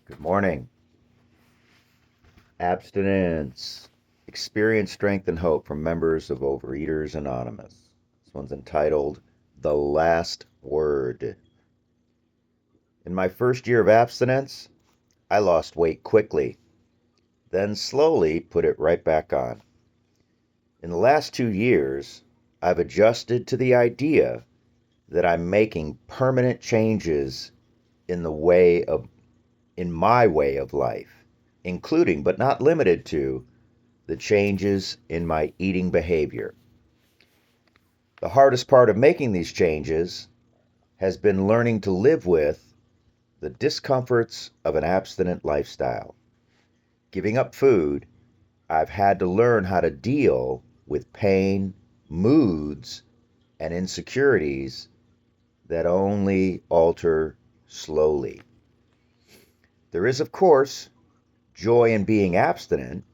Good morning. Abstinence. Experience strength and hope from members of Overeaters Anonymous. This one's entitled The Last Word. In my first year of abstinence, I lost weight quickly, then slowly put it right back on. In the last 2 years, I've adjusted to the idea that I'm making permanent changes in my way of life, including but not limited to the changes in my eating behavior. The hardest part of making these changes has been learning to live with the discomforts of an abstinent lifestyle. Giving up food, I've had to learn how to deal with pain, moods, and insecurities that only alter slowly. There is, of course, joy in being abstinent,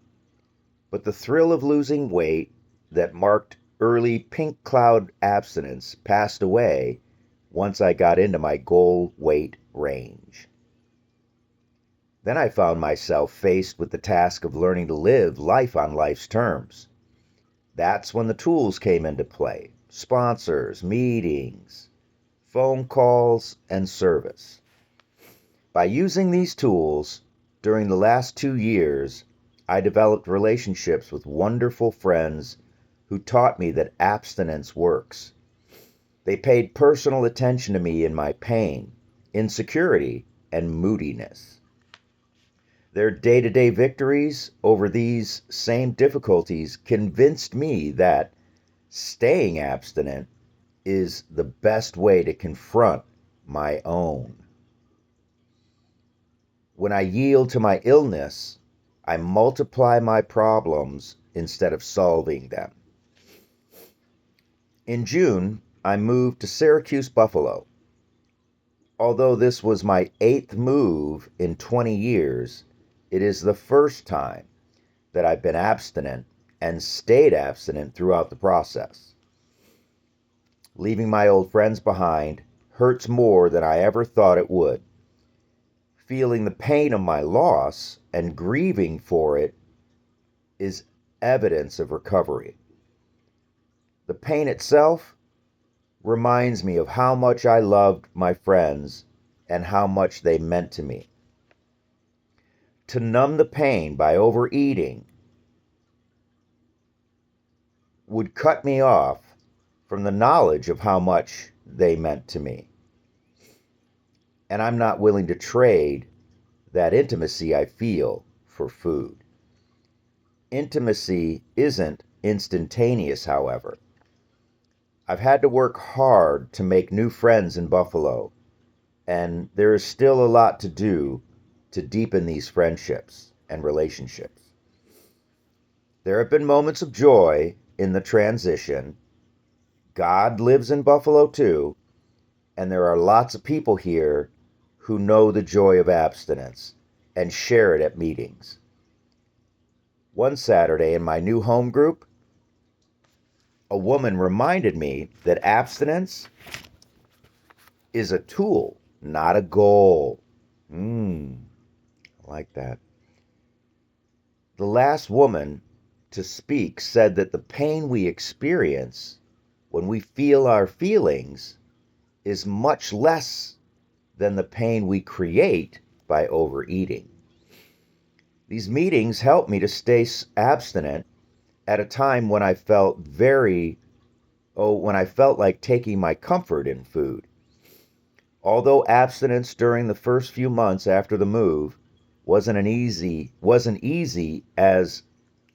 but the thrill of losing weight that marked early pink cloud abstinence passed away once I got into my goal weight range. Then I found myself faced with the task of learning to live life on life's terms. That's when the tools came into play: sponsors, meetings, phone calls, and service. By using these tools during the last 2 years, I developed relationships with wonderful friends who taught me that abstinence works. They paid personal attention to me in my pain, insecurity, and moodiness. Their day-to-day victories over these same difficulties convinced me that staying abstinent is the best way to confront my own. When I yield to my illness, I multiply my problems instead of solving them. In June, I moved to Syracuse, Buffalo. Although this was my 8th move in 20 years, it is the first time that I've been abstinent and stayed abstinent throughout the process. Leaving my old friends behind hurts more than I ever thought it would. Feeling the pain of my loss and grieving for it is evidence of recovery. The pain itself reminds me of how much I loved my friends and how much they meant to me. To numb the pain by overeating would cut me off from the knowledge of how much they meant to me. And I'm not willing to trade that intimacy I feel for food. Intimacy isn't instantaneous, however. I've had to work hard to make new friends in Buffalo, and there is still a lot to do to deepen these friendships and relationships. There have been moments of joy in the transition. God lives in Buffalo too, and there are lots of people here who know the joy of abstinence and share it at meetings. One Saturday in my new home group, a woman reminded me that abstinence is a tool, not a goal. I like that. The last woman to speak said that the pain we experience when we feel our feelings is much less than the pain we create by overeating. These meetings helped me to stay abstinent at a time when I felt like taking my comfort in food. Although abstinence during the first few months after the move wasn't easy as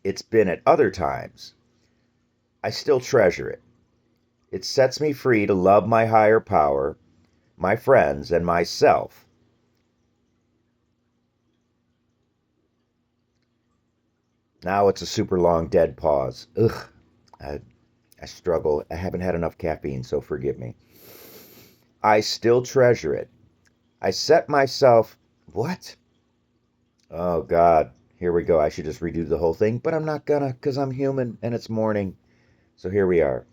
it's been at other times, I still treasure it. It sets me free to love my higher power, my friends, and myself. Now it's a super long dead pause. Ugh, I struggle. I haven't had enough caffeine, so forgive me. I still treasure it. I set myself, what? Oh God, here we go. I should just redo the whole thing, but I'm not gonna because I'm human and it's morning. So here we are.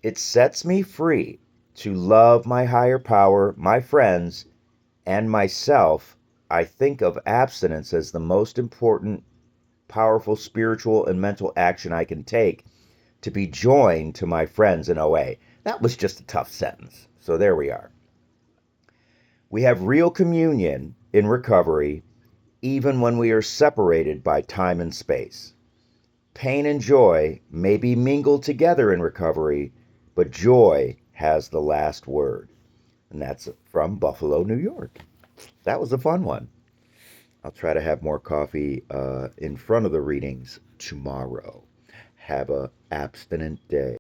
It sets me free to love my higher power, my friends, and myself I think of abstinence as the most important, powerful spiritual and mental action I can take to be joined to my friends in OA. That was just a tough sentence. So there we are. We have real communion in recovery, even when we are separated by time and space. Pain and joy may be mingled together in recovery, but joy has the last word. And that's from Buffalo, New York. That was a fun one. I'll try to have more coffee in front of the readings tomorrow. Have a abstinent day.